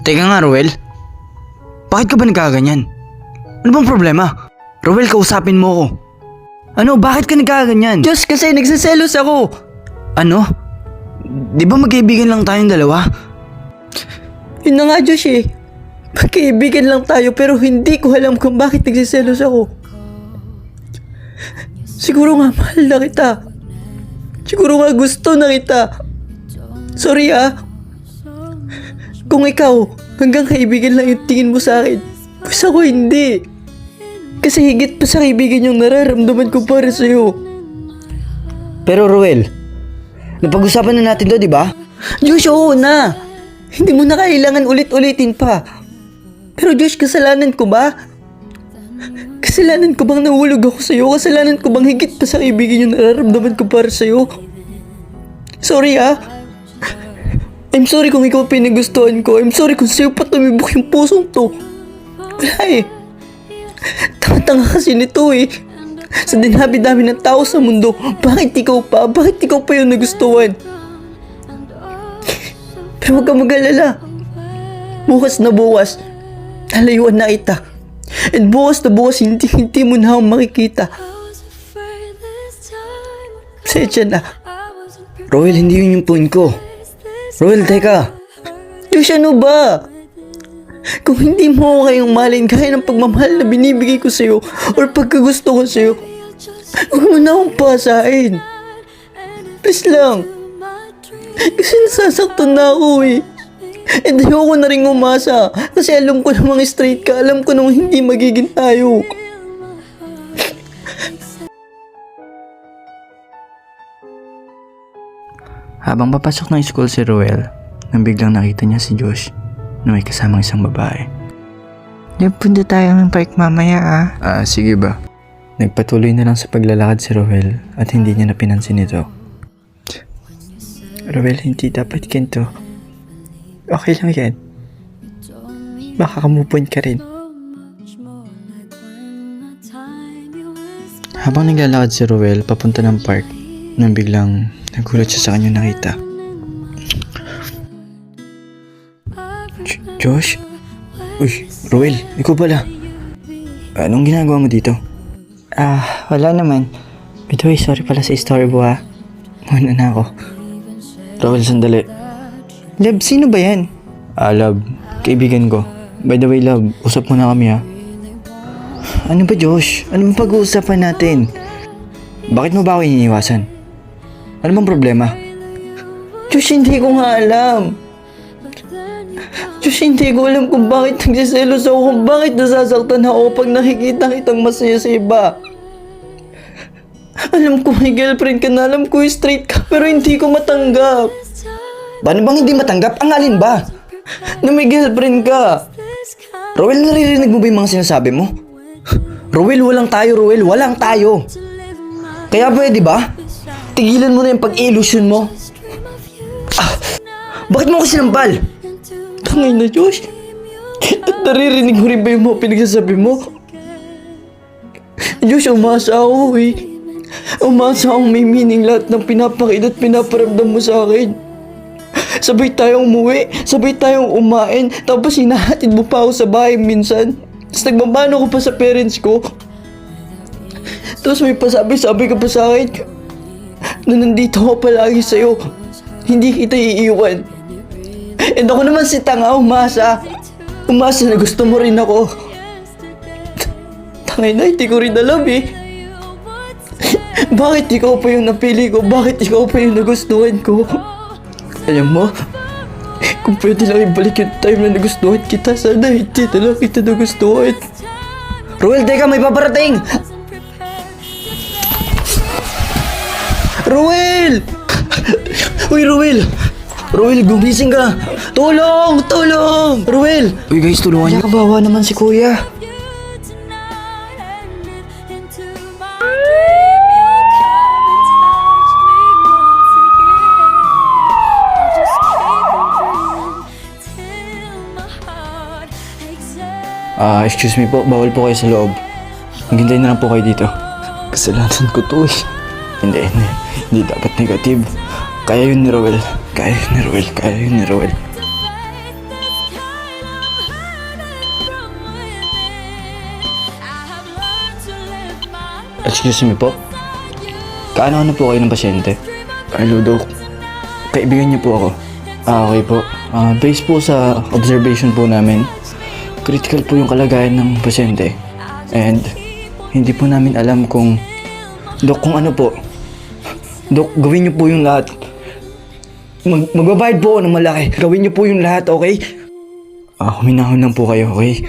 Teka nga, Ruel. Bakit ka ba nagkaganyan? Ano bang problema? Ruel, kausapin mo ko. Ano, bakit ka nagkaganyan? Diyos, kasi nagsiselos ako. Ano? Di ba magkaibigan lang tayong dalawa? Yun na nga, Josh eh. Magkaibigan lang tayo pero hindi ko alam kung bakit nagsiselos ako. Siguro nga mahal na kita. Siguro nga gusto na kita. Sorry ah. Kung ikaw, hanggang kaibigan lang yung tingin mo sa akin, mas ako hindi. Kasi higit pa sa kaibigan yung nararamdaman ko para sa'yo. Pero Ruel, napag-usapan na natin to, di ba? Josh, oo na. Hindi mo na kailangan ulit-ulitin pa. Pero Josh, kasalanan ko ba? Kasalanan ko bang nahulog ako sa'yo? Kasalanan ko bang higit pa sa kaibigan yung nararamdaman ko para sa'yo? Sorry ah. I'm sorry kung ikaw pinagustuhan ko. I'm sorry kung sa'yo pa tumibok yung pusong to. Wala eh. Tanga-tanga kasi nito eh. Sa dinabi-dami ng tao sa mundo, bakit ikaw pa? Bakit ikaw pa yung nagustuhan? Pero huwag kang mag-alala. Bukas na bukas, nalayuan na kita. And bukas na bukas, hindi mo na ako makikita. Pasensya na. Ruel, hindi yun yung point ko. Ruel, teka. Diyos, ano ba? Kung hindi mo ako kayong malin kaya ng pagmamahal na binibigay ko sa'yo or pagkagusto ko sa'yo, huwag mo na akong pasain. Please lang. Kasi nasasaktan na ako eh. And ayoko na rin umasa. Kasi alam ko namang straight ka. Alam ko namang hindi magiging tayo. Habang papasok ng school si Ruel, nang biglang nakita niya si Josh na may kasamang isang babae. Punta tayo ng park mamaya ah. Sige ba? Nagpatuloy na lang sa paglalakad si Ruel at hindi niya napinansin ito. Ruel, hindi dapat ganito. Okay lang yan. Baka kamupon ka rin. Habang naglalakad si Ruel papunta ng park, nang biglang nagulat siya sa kanyang nakita. Josh? Uy, Ruel, ikaw pala. Anong ginagawa mo dito? Wala naman. By the way, sorry pala sa story mo ah. Muna na ako. Ruel, sandali. Lab, sino ba yan? Love, kaibigan ko. By the way, love, usap muna kami ha. Ano ba, Josh? Ano bang pag-uusapan natin? Bakit mo ba ako iniiwasan? Ano bang problema? Diyos, hindi ko nga alam. Diyos, hindi ko alam kung bakit nagsiselos ako, kung bakit nasasaktan ako pag nakikita kitang masaya sa iba. Alam ko may girlfriend ka na, alam ko straight ka, pero hindi ko matanggap. Paano bang hindi matanggap? Ang alin ba? Na may girlfriend ka. Ruel, naririnig mo ba yung mga sinasabi mo? Ruel, walang tayo, Ruel. Walang tayo. Kaya pwede ba? Tigilan mo na yung pag-illusion mo. Bakit mo ako sinampal? Tangay na, Josh. At naririnig mo rin ba yung mga pinagsasabi mo? Josh, umasa ako eh. Umasa akong may meaning lahat ng pinapakita at pinaparamdam mo sa akin. Sabay tayong umuwi, sabay tayong umain, tapos hinahatid mo pa ako sa bahay minsan. Tapos nagmamano ko pa sa parents ko. Tapos may pasabi-sabi ka pa sa akin na nandito ako palagi sa'yo. Hindi kita iiwan. And ako naman si tanga, umasa. Umasa na gusto mo rin ako. Tangay na, hindi ko rin alam eh. Bakit ikaw pa yung napili ko? Bakit ikaw pa yung nagustuhan ko? Alam mo, kung pwede lang ibalik yung time na nagustuhan kita, sana hindi na lang kita nagustuhan. Ruel, teka, may paparating! Ruel! Uy, Ruel! Ruel, gumising ka! Tulong! Tulong! Ruel! Uy guys, tulungan niyo. Kawawa naman si kuya. Excuse me po, bawal po kayo sa loob. Maghintay na lang po kayo dito. Kasalanan ko to eh. Hindi dapat negative. Kaya yun ni Ruel. Kaya yun ni Ruel. Excuse me po? Kaano po kayo ng pasyente? Hello, Doc. Kaibigan niyo po ako. Okay po. Based po sa observation po namin, critical po yung kalagayan ng pasyente. And hindi po namin alam kung... Dok, kung ano po. Dok, gawin niyo po yung lahat. Magbabayad po ako ng malaki. Gawin niyo po yung lahat, okay? Huminahon lang po kayo, okay?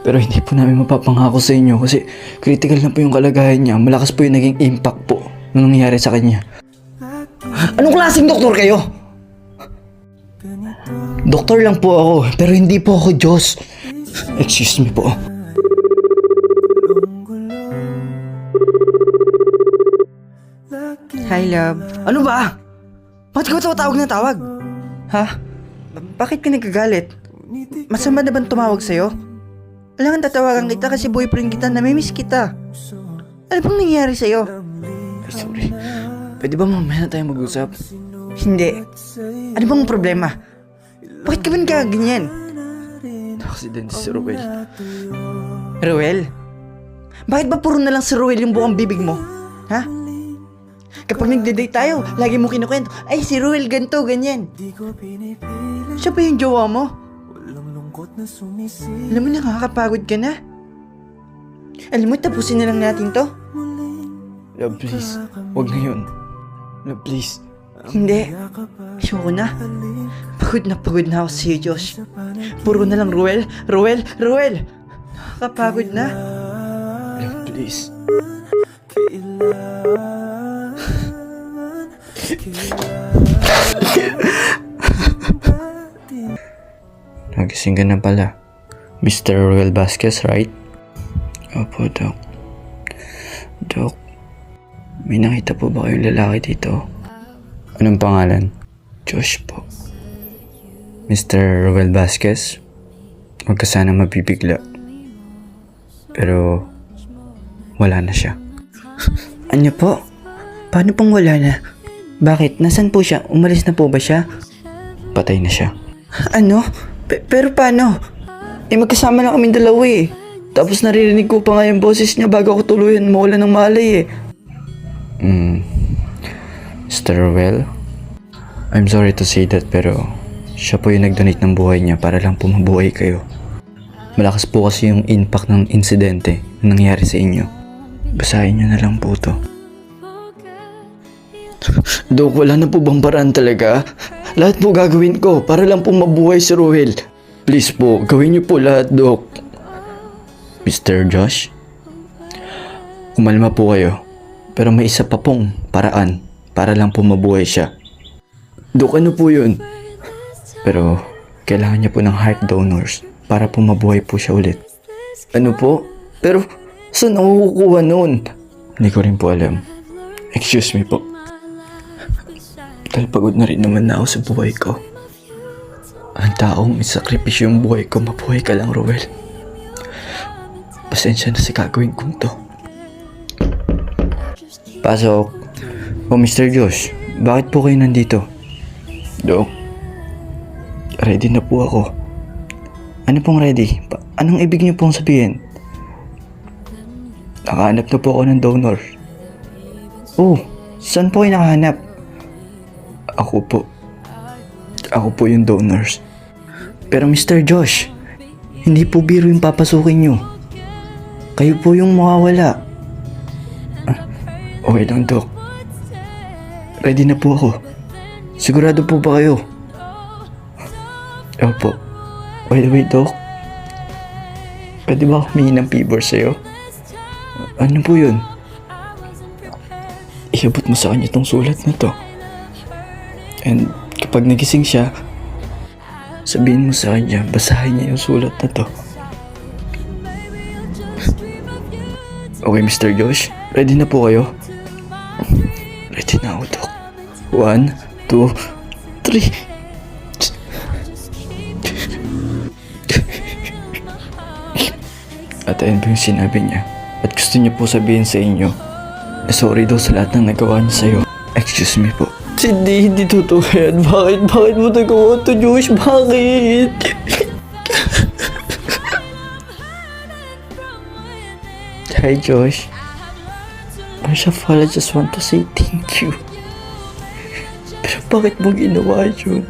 Pero hindi po namin mapapangako sa inyo kasi critical na po yung kalagayan niya. Malakas po yung naging impact po nung nangyari sa kanya. Anong klaseng doktor kayo? Doktor lang po ako, pero hindi po ako Diyos. Excuse me po. Hi, love. Ano ba? Bakit ka ba tawag na tawag? Ha? Bakit ka nagagalit? Masama na bang tumawag sa'yo? Alangan tatawagan kita kasi boyfriend kita, namimiss kita. Ano bang nangyari sa'yo? Ay, sorry. Pwede ba mamaya na tayo mag-usap? Hindi. Ano bang problema? Bakit ka ba nagkaganyan? Aksidente si Ruel. Ruel? Bakit ba puro na lang si Ruel yung buong bibig mo? Ha? Kapag nagde-date tayo, lagi mo kinukwento, ay si Ruel ganto, ganyan. Siya ba yung jowa mo? Alam mo, nakakapagod ka na. Alam mo, tapusin na lang natin to. Love, please. Huwag na yun. Love, please. Hindi. Ayoko na. Pagod na ako sa'yo, Josh. Puro na lang Ruel, Ruel, Ruel. Nakakapagod na. Love, please. Nagising ka na pala. Mr. Ruel Vasquez, right? Opo, Doc. Doc, may nakita po ba kayong lalaki dito? Anong pangalan? Josh po. Mr. Ruel Vasquez, huwag ka sana mabibigla. Pero, wala na siya. Ano po? Paano pong wala na? Bakit? Nasaan po siya? Umalis na po ba siya? Patay na siya. Ano? Pero paano? Magkasama lang kaming dalawa eh. Tapos naririnig ko pa nga yung boses niya bago ako tuluyan mawala ng malay eh. Mr. Ruel, I'm sorry to say that pero siya po yung nag-donate ng buhay niya para lang po mabuhay kayo. Malakas po kasi yung impact ng insidente na nangyari sa inyo. Basahin niyo na lang po to. Dok, wala na po bang paraan talaga? Lahat po gagawin ko para lang po mabuhay si Ruel. Please po, gawin niyo po lahat, Dok. Mr. Josh, kumalma po kayo. Pero may isa pa pong paraan para lang po mabuhay siya. Dok, ano po yun? Pero kailangan niya po ng heart donors para po mabuhay po siya ulit. Ano po? Pero saan ako kukuha noon? Hindi ko rin po alam. Excuse me po. Dahil pagod na rin naman na ako sa buhay ko. Ang taong isakripisyo yung buhay ko, mabuhay ka lang, Ruel. Pasensya na sa gagawin kong to. Pasok. Mr. Josh, bakit po kayo nandito? Dok, ready na po ako. Ano pong ready? Anong ibig niyo pong sabihin? Nakahanap na po ako ng donor. Oh, saan po kayo nakahanap? Ako po yung donors. Pero Mr. Josh, hindi po biro yung papasukin nyo. Kayo po yung mawawala. Okay lang, Doc. Ready na po ako. Sigurado po ba kayo? Opo. By the way, Doc, pwede ba ako humingi ng favor sa'yo? Ano po yun? Iabot mo sa kanya tong sulat na to. And kapag nagising siya, sabihin mo sa kanya, basahin niya yung sulat na to. Okay, Mr. Josh, ready na po kayo? Ready na ako, Doc. 1, 2, 3. At ayun po yung sinabi niya. At gusto niya po sabihin sa inyo na sorry daw sa lahat ng nagawa niya sa'yo. Excuse me po. Hindi totoo yan. Bakit mo nagawa to, Josh? Bakit? Hi, Josh. First of all, I just want to say thank you. Pero bakit mo ginawa yun?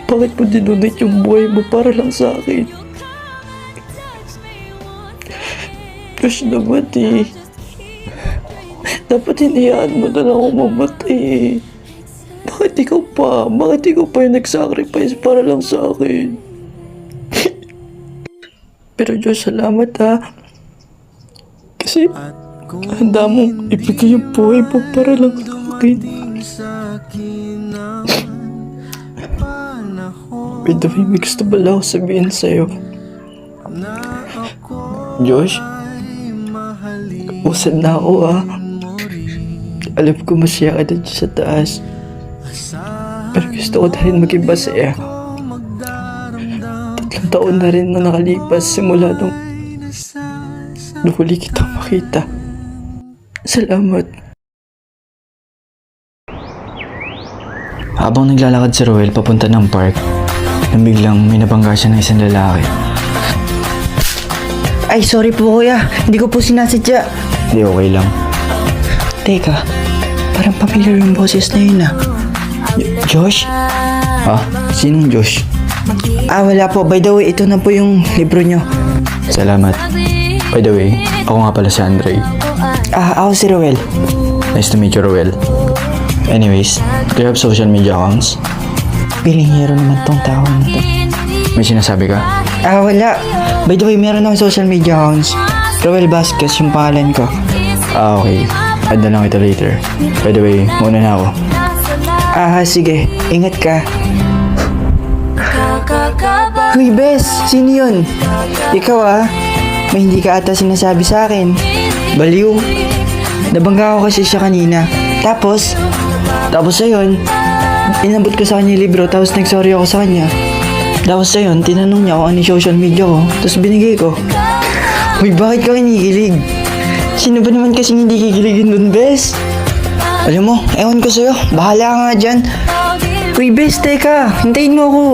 Bakit mo dinonate yung buhay mo para lang sa akin? Josh naman eh. Dapat hinayaan mo na lang ako mamatay eh. Bakit ikaw pa? Bakit ikaw pa yung nag-sacrifice para lang sa akin? Pero Diyos, salamat ha. Kasi handa mong ibigay yung buhay mo para lang sa akin. By the way, may gusto pala ako sabihin sa'yo. Josh, usad na ako ha. Alam ko masaya ka na dyan sa taas. Pero gusto ko na rin maging masaya. 3 taon na rin na nakalipas simula nung huli kitang makita. Salamat. Habang naglalakad si Roel papunta ng park, nang biglang may nabangga siya ng isang lalaki. Ay, sorry po kuya. Hindi ko po sinasadya. Hindi, okay lang. Teka, parang familiar yung boses na yun ah. Josh? Ha? Sinong Josh? Wala po. By the way, ito na po yung libro nyo. Salamat. By the way, ako nga pala si Andre. Ako si Roel. Nice to meet you, Roel. Anyways, do you have social media accounts? Piling hero naman tong tao na to. May sinasabi ka? Wala. By the way, meron akong social media accounts. Roel Vasquez yung pangalan ko. Okay. Add na lang kita later. By the way, muna na ako. Sige. Ingat ka. Huy, Bes! Sino yun? Ikaw may hindi ka ata sinasabi sa akin. Baliw. Nabangga ko kasi siya kanina. Tapos ayun, inabot ko sa kanya yung libro, tapos nagsorry ako sa kanya. Tapos ayun, tinanong niya kung ano yung social media ko, tapos binigay ko. Huy, bakit ka kinikilig? Sino ba naman kasing hindi kikiligin dun, Bes? Alam mo, ewan ko sa'yo, bahala ka nga dyan. Huy, Bes, teka, hintayin mo ako.